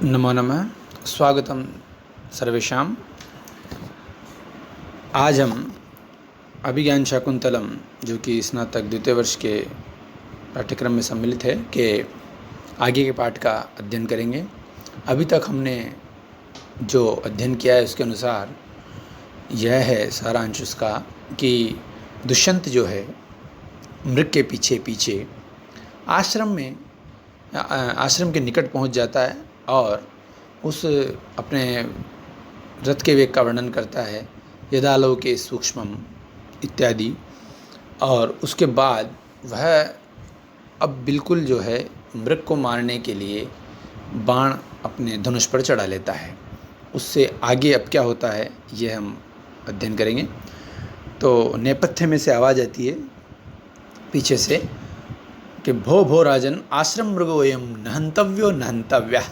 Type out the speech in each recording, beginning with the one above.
नमो नमः। स्वागतम सर्वेषाम्। आज हम अभिज्ञान शाकुंतलम जो कि स्नातक द्वितीय वर्ष के पाठ्यक्रम में सम्मिलित है के आगे के पाठ का अध्ययन करेंगे। अभी तक हमने जो अध्ययन किया है उसके अनुसार यह है सारांश उसका कि दुष्यंत जो है मृग के पीछे पीछे आश्रम के निकट पहुंच जाता है और उस अपने रथ के वेग का वर्णन करता है, यदालोके सूक्ष्मम इत्यादि। और उसके बाद वह अब बिल्कुल जो है मृग को मारने के लिए बाण अपने धनुष पर चढ़ा लेता है। उससे आगे अब क्या होता है ये हम अध्ययन करेंगे। तो नेपथ्य में से आवाज़ आती है पीछे से कि भो भो राजन आश्रम मृगोयम नहंतव्यो नहंतव्या।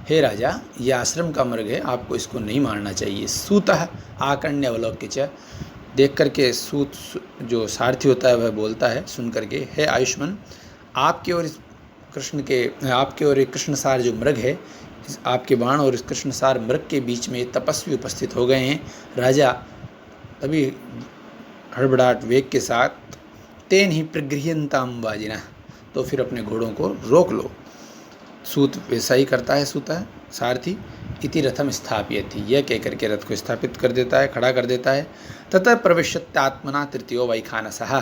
हे राजा, यह आश्रम का मृग है, आपको इसको नहीं मारना चाहिए। सूतः आकर्ण्य अवलोक्य च। देख करके सूत जो सारथी होता है वह बोलता है सुन करके, हे आयुष्मान, आपके और एक कृष्णसार जो मृग है, आपके बाण और इस कृष्णसार मृग के बीच में तपस्वी उपस्थित हो गए हैं। राजा तभी हड़बड़ाहट वेग के साथ तेन ही प्रगृह्यंताम वाजिना, तो फिर अपने घोड़ों को रोक लो। सूत वैसा ही करता है, सूता सारथी इति रथम स्थापयति, यह कह करके रथ को स्थापित कर देता है, खड़ा कर देता है। ततः प्रविश्यत्यात्मना तृतीयो वैखानसः,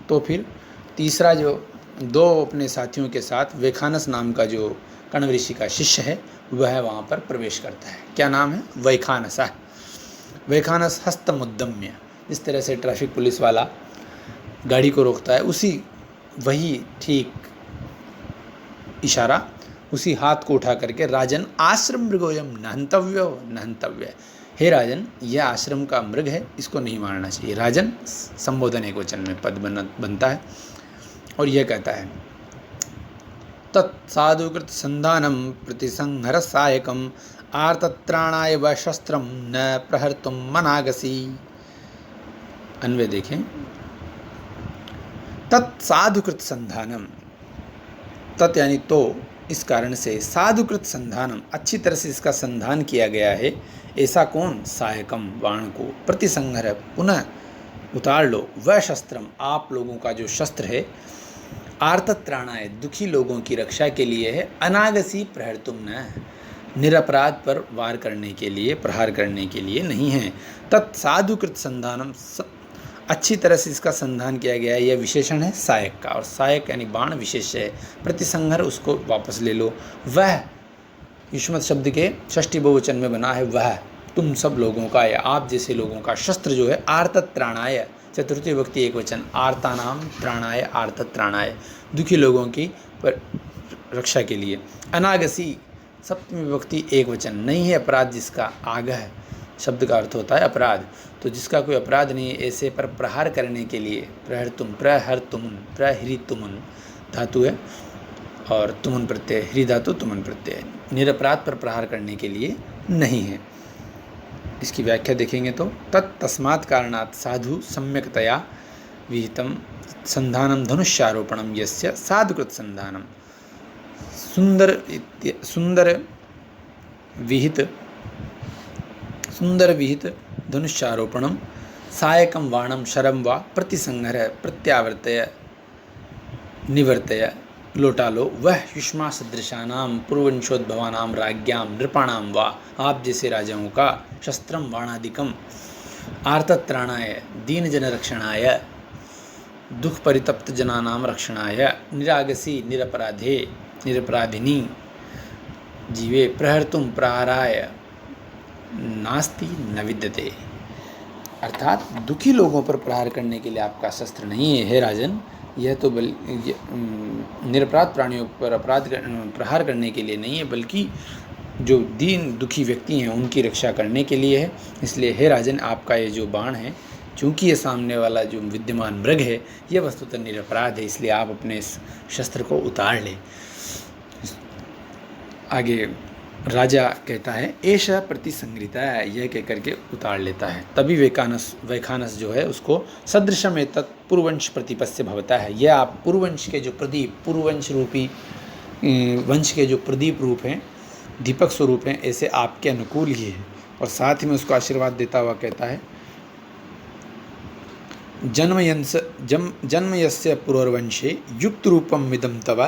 तो फिर तीसरा जो दो अपने साथियों के साथ वैखानस नाम का जो कण्व ऋषि का शिष्य है वह वहाँ पर प्रवेश करता है। क्या नाम है? वैखानसः। वैखानस हस्तमुद्दम्य, जिस तरह से ट्रैफिक पुलिस वाला गाड़ी को रोकता है वही ठीक इशारा, उसी हाथ को उठा करके राजन आश्रम मृगोयम नहंतव्यो नहंतव्य। हे राजन, यह आश्रम का मृग है, इसको नहीं मारना चाहिए। राजन संबोधन एकवचन में पद बनता है और यह कहता है तत्साधुकृत संधानम प्रतिसंहर सायकम आर्तत्राणाय व शस्त्रम न प्रहर्तुम मनागसी। अन्वय देखें। तत्साधुकृत संधानम, तत् यानी तो, इस कारण से, साधुकृत संधानम, अच्छी तरह से इसका संधान किया गया है। ऐसा कौन? सायकम, बाण को, प्रतिसंहर, पुनः उतार लो, वह शस्त्रम, आप लोगों का जो शस्त्र है, आर्तत्राणाय, दुखी लोगों की रक्षा के लिए है, अनागसी प्रहर्तुम न, निरपराध पर वार करने के लिए, प्रहार करने के लिए नहीं है। तत्साधुकृत संधानम, अच्छी तरह से इसका संधान किया गया है, यह विशेषण है सायक का, और सायक यानी बाण विशेष है। प्रतिसंहर, उसको वापस ले लो। वह युष्मत शब्द के षष्ठी बहुवचन में बना है, वह तुम सब लोगों का या आप जैसे लोगों का शस्त्र जो है, आर्तत्राणाय, चतुर्थी विभक्ति एक वचन, आर्तानाम त्राणाय, आर्तत्राणाय, दुखी लोगों की रक्षा के लिए। अनागसी, सप्तमी विभक्ति एक वचन, नहीं है अपराध जिसका, आगह शब्द का अर्थ होता है अपराध, तो जिसका कोई अपराध नहीं है, ऐसे पर प्रहार करने के लिए, प्रहर्तुमुन, प्रहृतुमुन धातु है और तुमुन प्रत्यय, ह्री धातु तुमुन प्रत्यय, निरपराध पर प्रहार करने के लिए नहीं है। इसकी व्याख्या देखेंगे तो तस्मात् कारणात् साधु सम्यक्तया विहितम संधानम धनुष्यारोपणम यस्य साधुकृत संधानम, सुंदर विहित धनुष्यारोपणम सायकम वाणम शरम वा प्रतिसंहर प्रत्यावर्तय निवर्तय लोटालो, वह युष्मा सदृशानाम पूर्ववंशोद्भवानाम राज्ञाम नृपाणाम वा, आप जैसे राजाओं का, शस्त्रम वाणादिकम, आर्तत्राणाय, दीन जन रक्षणाय, दुख परितप्त जनानाम रक्षणाय, निरागसी, निरपराधे, निरपराधिनी जीवे, प्रहर्तुम, प्रहाराय नास्ति न विद्यते, अर्थात दुखी लोगों पर प्रहार करने के लिए आपका शस्त्र नहीं है। हे राजन, यह तो निरपराध प्राणियों पर प्रहार करने के लिए नहीं है, बल्कि जो दीन दुखी व्यक्ति हैं उनकी रक्षा करने के लिए है। इसलिए हे राजन, आपका ये जो बाण है, चूँकि ये सामने वाला जो विद्यमान मृग है यह वस्तुतः निरपराध है, इसलिए आप अपने इस शस्त्र को उतार लें। आगे राजा कहता है एषः प्रतिसंहृता, यह कह करके उतार लेता है। तभी वैखानस जो है उसको सदृशम एतत् पूर्ववंश प्रतिपस्य भवता है, यह आप पूर्ववंश के जो प्रदीप, पूर्ववंश रूपी वंश के जो प्रदीप रूप हैं दीपक स्वरूप हैं, ऐसे आपके अनुकूल ही है। और साथ ही में उसको आशीर्वाद देता हुआ कहता है जन्म यस्य पुरोर्वंशे युक्त रूपम मिदम तव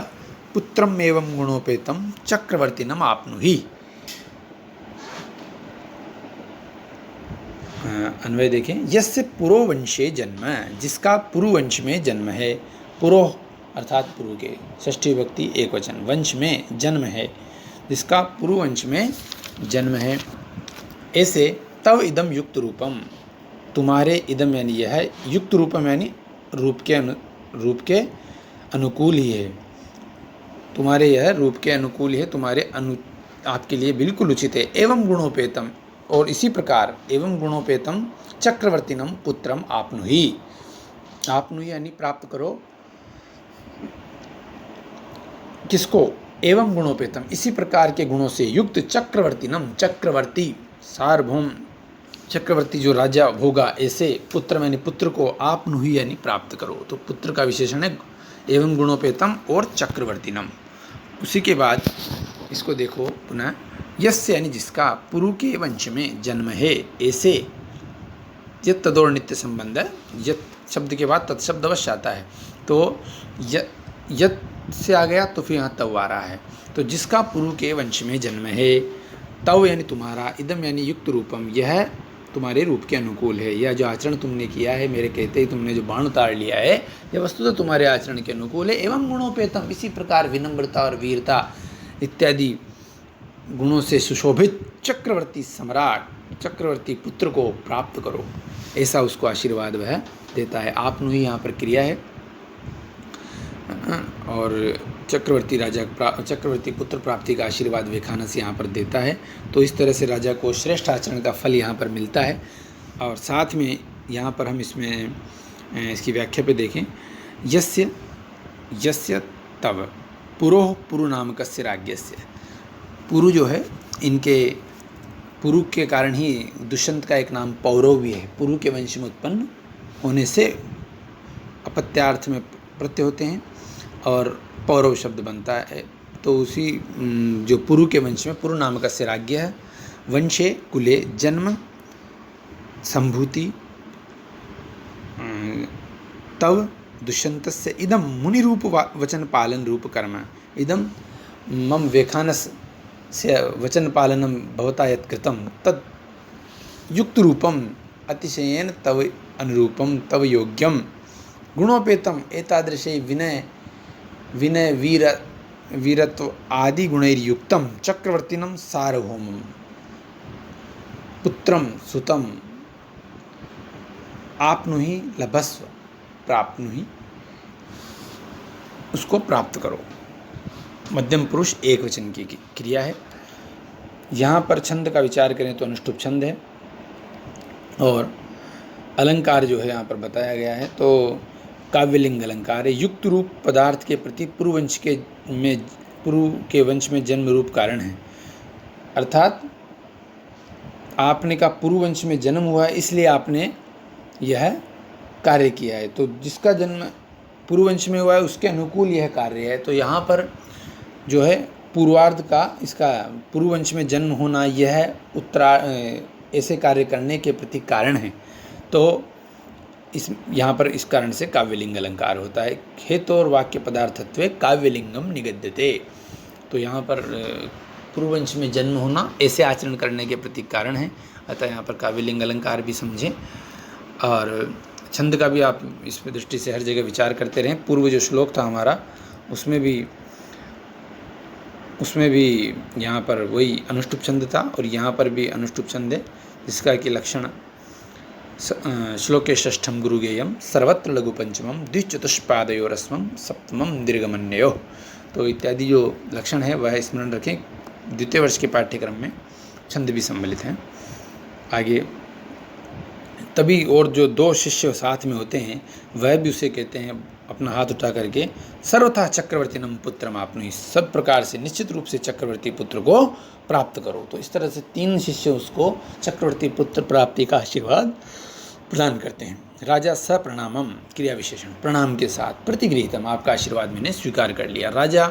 पुत्रम एवं गुणोपेतम चक्रवर्तीनम आपनुहि। अन्वय देखें, यस्य पुरोवंशे जन्म, जिसका पुरुवंश में जन्म है। पुरो अर्थात पुरु के, षष्ठी विभक्ति एक वचन, वंश में जन्म है, जिसका पुरुवंश में जन्म है। ऐसे तव इदम युक्त रूपम, तुम्हारे इदम यानी यह, युक्त रूपम यानी रूप के अनुकूल ही है। तुम्हारे यह रूप के अनुकूल है, तुम्हारे आपके लिए बिल्कुल उचित है। एवं गुणोपेतम, और इसी प्रकार एवं गुणोपेतम चक्रवर्तीनम पुत्रम आपनुहि। आपनुहि यानी प्राप्त करो, किसको? एवं गुणोपेतम, इसी प्रकार के गुणों से युक्त चक्रवर्तीनम, चक्रवर्ती सार्वभौम चक्रवर्ती जो राजा होगा, ऐसे पुत्र यानी पुत्र को आपनुहि यानी प्राप्त करो। तो पुत्र का विशेषण है एवं गुणोपेतम और चक्रवर्तीनम। उसी के बाद इसको देखो पुनः, यस्य यानी जिसका पुरु के वंश में जन्म है, ऐसे यत तदोर नित्य संबंध है। यत शब्द के बाद तत्शब्द अवश्य आता है, तो यत से आ गया तो फिर यहाँ तव आ रहा है। तो जिसका पुरु के वंश में जन्म है, तव यानी तुम्हारा, इदम यानी युक्त रूपम, यह तुम्हारे रूप के अनुकूल है। यह जो आचरण तुमने किया है, मेरे कहते ही तुमने जो बाण उतार लिया है, यह वस्तुतः तुम्हारे आचरण के अनुकूल है। एवं गुणोपेतम, इसी प्रकार विनम्रता और वीरता इत्यादि गुणों से सुशोभित चक्रवर्ती सम्राट, चक्रवर्ती पुत्र को प्राप्त करो, ऐसा उसको आशीर्वाद वह देता है। आपनुहि यहाँ पर क्रिया है और चक्रवर्ती पुत्र प्राप्ति का आशीर्वाद वेखानस यहाँ पर देता है। तो इस तरह से राजा को श्रेष्ठ आचरण का फल यहाँ पर मिलता है। और साथ में यहाँ पर हम इसमें इसकी व्याख्या पे देखें, यस्य तव पुरोह पुरु नामकस्य राज्ञस्य। पुरु जो है, इनके पुरु के कारण ही दुष्यंत का एक नाम पौरव भी है। पुरु के वंश में उत्पन्न होने से अपत्यार्थ में प्रत्यय होते हैं और पौरव शब्द बनता है। तो उसी जो पुरु के वंश में, पुरु नामकस्य राज्ञ है, वंशे कुले जन्म संभूति तव दुष्यंतस्य इदम मुनिरूप वचन पालन रूप कर्म। इदम मम वेखानस से वचन पालनम भवता यत् कृतं तत् युक्त रूपम अतिशयेन तव अनुरूपम तव योग्यम गुणोपेतम एतादृशे विनय वीरत्व आदि गुणैर्युक्तम चक्रवर्तीनम सार्वभौमम पुत्रम सुतम आपनुहि लभस्व प्राप्नुहि, उसको प्राप्त करो। मध्यम पुरुष एक वचन की क्रिया है। यहाँ पर छंद का विचार करें तो अनुष्टुप छंद है और अलंकार जो है यहाँ पर बताया गया है तो काव्यलिंग अलंकार है। युक्त रूप पदार्थ के प्रति पुरु के वंश में जन्म रूप कारण है। अर्थात आपने का पुरुवंश में जन्म हुआ है, इसलिए आपने यह कार्य किया है। तो जिसका जन्म पुरुवंश में हुआ है उसके अनुकूल यह कार्य है। तो यहाँ पर जो है पूर्वार्ध का इसका पुरुवंश में जन्म होना, यह ऐसे कार्य करने के प्रति कारण है। तो यहाँ पर इस कारण से काव्यलिंग अलंकार होता है। हेतु और वाक्य पदार्थत्वे काव्यलिंगम निगद्यते। तो यहाँ पर पुरुवंश में जन्म होना ऐसे आचरण करने के प्रति कारण है, अतः यहाँ पर काव्यलिंग अलंकार भी समझें। और छंद का भी आप इस दृष्टि से हर जगह विचार करते रहें। पूर्व जो श्लोक था हमारा, उसमें भी यहाँ पर वही अनुष्टुप छंद था और यहाँ पर भी अनुष्टुप छंद है, जिसका कि लक्षण श्लोके षष्ठम गुरुगेयम सर्वत्र लघु पंचमम द्विचतुष्पादयोरस्मम सप्तमम दीर्घमन्यो। तो इत्यादि जो लक्षण है वह स्मरण रखें। द्वितीय वर्ष के पाठ्यक्रम में छंद भी सम्मिलित हैं। आगे तभी और जो दो शिष्य साथ में होते हैं वह भी उसे कहते हैं अपना हाथ उठा करके सर्वथा चक्रवर्तीनम पुत्रम आपनुहि, सब प्रकार से निश्चित रूप से चक्रवर्ती पुत्र को प्राप्त करो। तो इस तरह से तीन शिष्य उसको चक्रवर्ती पुत्र प्राप्ति का आशीर्वाद प्रदान करते हैं। राजा स प्रणामम क्रिया विशेषण, प्रणाम के साथ प्रतिगृहीतम, आपका आशीर्वाद मैंने स्वीकार कर लिया। राजा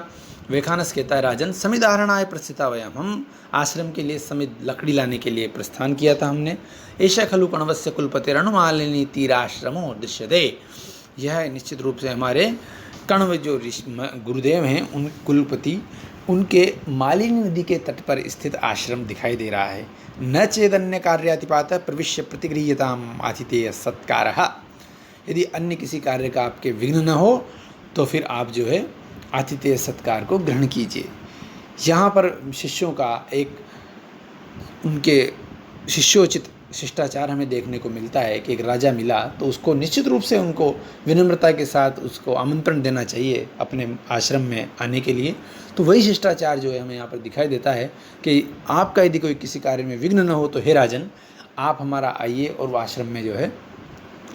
वेखानस कहता है, राजन समिधारणाय प्रस्थिता वयम, हम आश्रम के लिए समिध लकड़ी लाने के लिए प्रस्थान किया था हमने। ऐशा खलु कण्वस्य कुलपतिरनुमालिनी तीराश्रमो दृश्यते, यह निश्चित रूप से हमारे कण्व जो गुरुदेव हैं उन कुलपति, उनके मालिनी नदी के तट पर स्थित आश्रम दिखाई दे रहा है। न चेदन्य कार्यातिपात प्रविश्य प्रतिगृह्यताम आतिथेय सत्कारः, यदि अन्य किसी कार्य का आपके विघ्न न हो तो फिर आप जो है आतिथेय सत्कार को ग्रहण कीजिए। यहाँ पर शिष्यों का एक उनके शिष्योचित शिष्टाचार हमें देखने को मिलता है कि एक राजा मिला तो उसको निश्चित रूप से उनको विनम्रता के साथ उसको आमंत्रण देना चाहिए अपने आश्रम में आने के लिए। तो वही शिष्टाचार जो है हमें यहाँ पर दिखाई देता है कि आपका यदि कोई किसी कार्य में विघ्न न हो तो हे राजन, आप हमारा आइए और वो आश्रम में जो है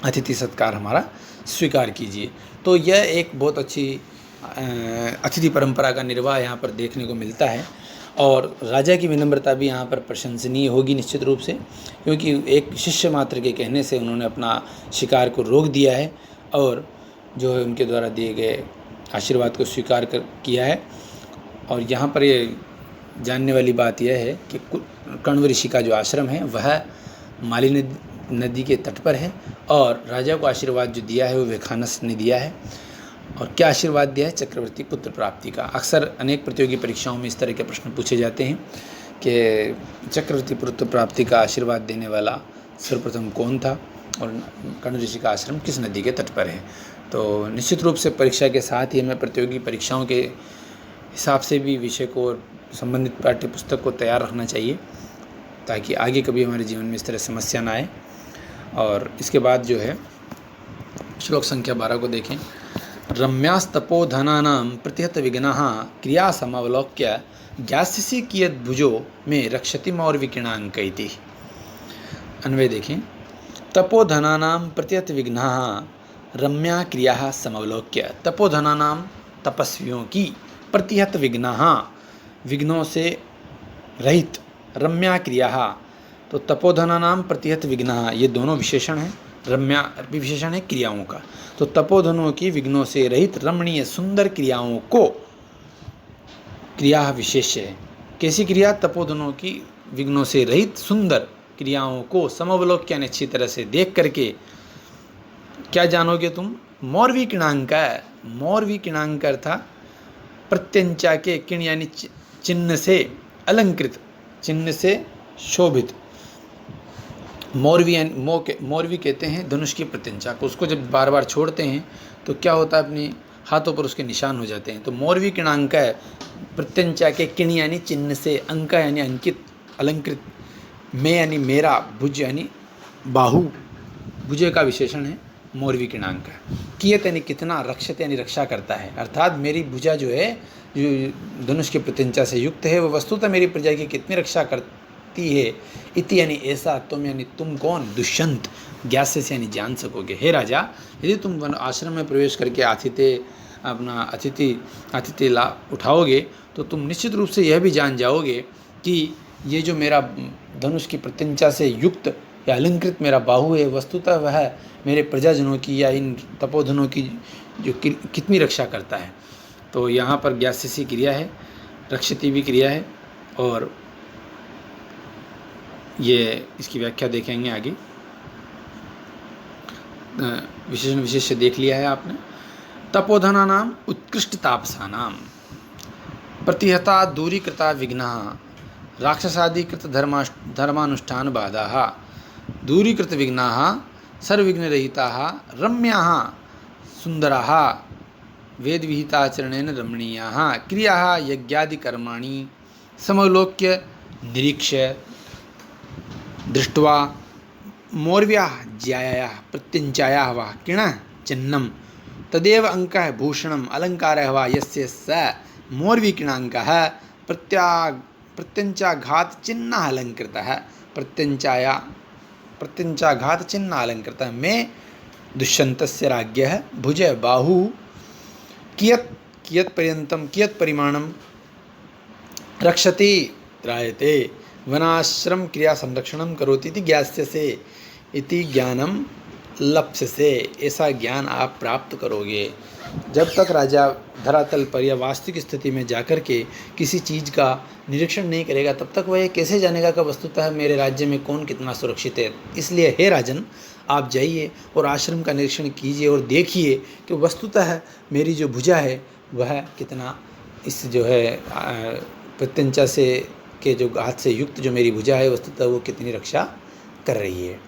अतिथि सत्कार हमारा स्वीकार कीजिए। तो यह एक बहुत अच्छी अतिथि परंपरा का निर्वाह यहाँ पर देखने को मिलता है। और राजा की विनम्रता भी यहाँ पर प्रशंसनीय होगी निश्चित रूप से, क्योंकि एक शिष्य मात्र के कहने से उन्होंने अपना शिकार को रोक दिया है और जो है उनके द्वारा दिए गए आशीर्वाद को स्वीकार किया है। और यहाँ पर ये जानने वाली बात यह है कि कण्व ऋषि का जो आश्रम है वह मालिनी नदी के तट पर है और राजा को आशीर्वाद जो दिया है वो वेखानस ने दिया है। और क्या आशीर्वाद दिया है? चक्रवर्ती पुत्र प्राप्ति का। अक्सर अनेक प्रतियोगी परीक्षाओं में इस तरह के प्रश्न पूछे जाते हैं कि चक्रवर्ती पुत्र प्राप्ति का आशीर्वाद देने वाला सर्वप्रथम कौन था और कण्व ऋषि का आश्रम किस नदी के तट पर है। तो निश्चित रूप से परीक्षा के साथ ही हमें प्रतियोगी परीक्षाओं के हिसाब से भी विषय को और संबंधित पाठ्य पुस्तक को तैयार रखना चाहिए ताकि आगे कभी हमारे जीवन में इस तरह समस्या ना आए। और इसके बाद जो है श्लोक संख्या 12 को देखें। रम्यास्तपोधनानां प्रतिहत विघ्नाः क्रिया समावलोक्य ज्ञास्यसि कियद्भुजो में रक्षति मौर्विकीणांक इति। अन्वय देखें। तपोधनानां प्रतिहत विघ्नाः रम्या क्रिया समवलोक्य, तपोधनानां तपस्वियों की प्रतिहत विघ्नाः विघ्नों से रहित, रम्या क्रिया, तो तपोधनानां प्रतिहत विघ्नाः ये दोनों विशेषण हैं। रम्या विशेषण है क्रियाओं का, तो तपोधनों की विघ्नों से रहित रमणीय सुंदर क्रियाओं को, क्रिया विशेष है। कैसी क्रिया? तपोधनों की विघ्नों से रहित सुंदर क्रियाओं को समवलोक्य अच्छी तरह से देख करके क्या जानोगे तुम? मौर्वी किणांक, मौर्वी किणांक अर्थात प्रत्यंचा के, किण यानी चिन्ह से अलंकृत, चिन्ह से शोभित। मौर्वी कहते हैं धनुष की प्रत्यंचा को, उसको जब बार बार छोड़ते हैं तो क्या होता है, अपने हाथों पर उसके निशान हो जाते हैं। तो मौर्वी किणांक है, प्रत्यंचा के, किण यानी चिन्ह से, अंक यानी अंकित, अलंकृत, मैं यानी मेरा, भुज यानी बाहु, भुजे का विशेषण है मौर्वी किणांक। कियत यानी कितना, रक्षत यानी रक्षा करता है, अर्थात मेरी भुजा जो है, जो धनुष की प्रत्यंचा से युक्त है, वह वस्तुतः मेरी प्रजा की कितनी रक्षा करती है। इति यानी ऐसा, तुम यानी तुम कौन? दुष्यंत, ज्ञास्य से यानी जान सकोगे। हे राजा, यदि तुम आश्रम में प्रवेश करके अतिथि लाभ उठाओगे तो तुम निश्चित रूप से यह भी जान जाओगे कि ये जो मेरा धनुष की प्रत्यंचा से युक्त या अलंकृत मेरा बाहु है, वस्तुतः वह मेरे प्रजाजनों की या इन तपोधनों की जो कितनी रक्षा करता है। तो यहाँ पर ज्ञास्यसी क्रिया है, रक्षति भी क्रिया है, और ये इसकी व्याख्या देखेंगे आगे। विशेषण विशेष देख लिया है आपने। तपोधना नाम उत्कृष्ट तापसानाम प्रतिहता दूरीकृता विघ्नाः राक्षसादिकृत धर्मानुष्ठान बाधाः दूरीकृत विघ्नाः सर्वविघ्नरहिताः रम्याः सुंदराः वेदविहिताचरणेन रमणीयाः क्रियाः यज्ञादिकर्माणि समवलोक्य निरीक्ष्य दृष्ट्वा मौर्व्याः ज्यायाः प्रत्यञ्चायाः वा किणः चिह्नं तदेव अंकः भूषणम् अलङ्कारः वा यस्य स मौर्वी किणाङ्कः प्रत्यञ्चाघात चिन्ह अलङ्कृतः प्रत्यञ्चाघात चिन्ह अलङ्कृतः मे दुष्यन्तस्य राज्ञः भुज बाहु कियत् पर्यन्तं कियत् परिमाणं रक्षति त्रायते वनाश्रम क्रिया संरक्षणं करोति इति ज्ञास्यसे इति ज्ञानम लक्ष्य से ऐसा ज्ञान आप प्राप्त करोगे। जब तक राजा धरातल पर या वास्तविक स्थिति में जाकर के किसी चीज़ का निरीक्षण नहीं करेगा, तब तक वह कैसे जानेगा कि वस्तुतः मेरे राज्य में कौन कितना सुरक्षित है। इसलिए हे राजन, आप जाइए और आश्रम का निरीक्षण कीजिए और देखिए कि वस्तुतः मेरी जो भुजा है वह कितना इस जो है प्रत्यंचा से के जो हाथ से युक्त जो मेरी भुजा है वस्तुतः वो कितनी रक्षा कर रही है।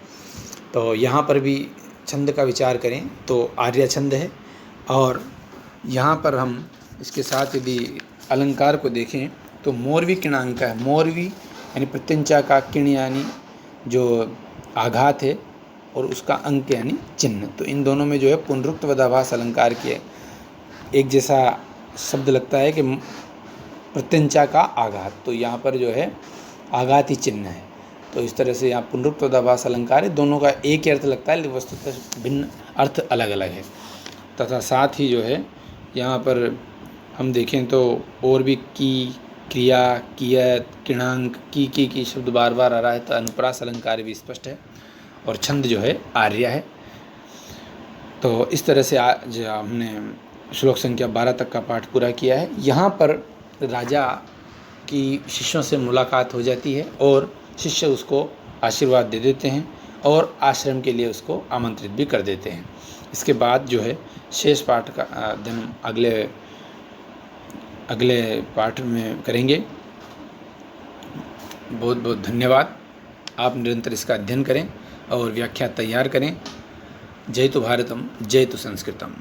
तो यहाँ पर भी छंद का विचार करें तो आर्या छंद है, और यहाँ पर हम इसके साथ यदि अलंकार को देखें तो मोरवी किणांक है। मोरवी यानी प्रत्यंचा का किण यानी जो आघात है और उसका अंक यानी चिन्ह। तो इन दोनों में जो है पुनरुक्त वदाभास अलंकार के एक जैसा शब्द लगता है कि प्रत्यंचा का आघात, तो यहाँ पर जो है आघात ही चिन्ह है। तो इस तरह से यहाँ पुनरुक्त वदाभास अलंकार है, दोनों का एक ही अर्थ लगता है लेकिन वस्तुतः भिन्न अर्थ अलग अलग है। तथा साथ ही जो है यहाँ पर हम देखें तो और भी की, क्रिया, कियत, किणांक, की शब्द बार बार आ रहा है, तो अनुप्रास अलंकार भी स्पष्ट है और छंद जो है आर्या है। तो इस तरह से आज हमने श्लोक संख्या 12 तक का पाठ पूरा किया है। यहाँ पर राजा की शिष्यों से मुलाकात हो जाती है और शिष्य उसको आशीर्वाद दे देते हैं और आश्रम के लिए उसको आमंत्रित भी कर देते हैं। इसके बाद जो है शेष पाठ का अध्ययन अगले पाठ में करेंगे। बहुत बहुत धन्यवाद। आप निरंतर इसका अध्ययन करें और व्याख्या तैयार करें। जय तो भारतम, जय तो संस्कृतम।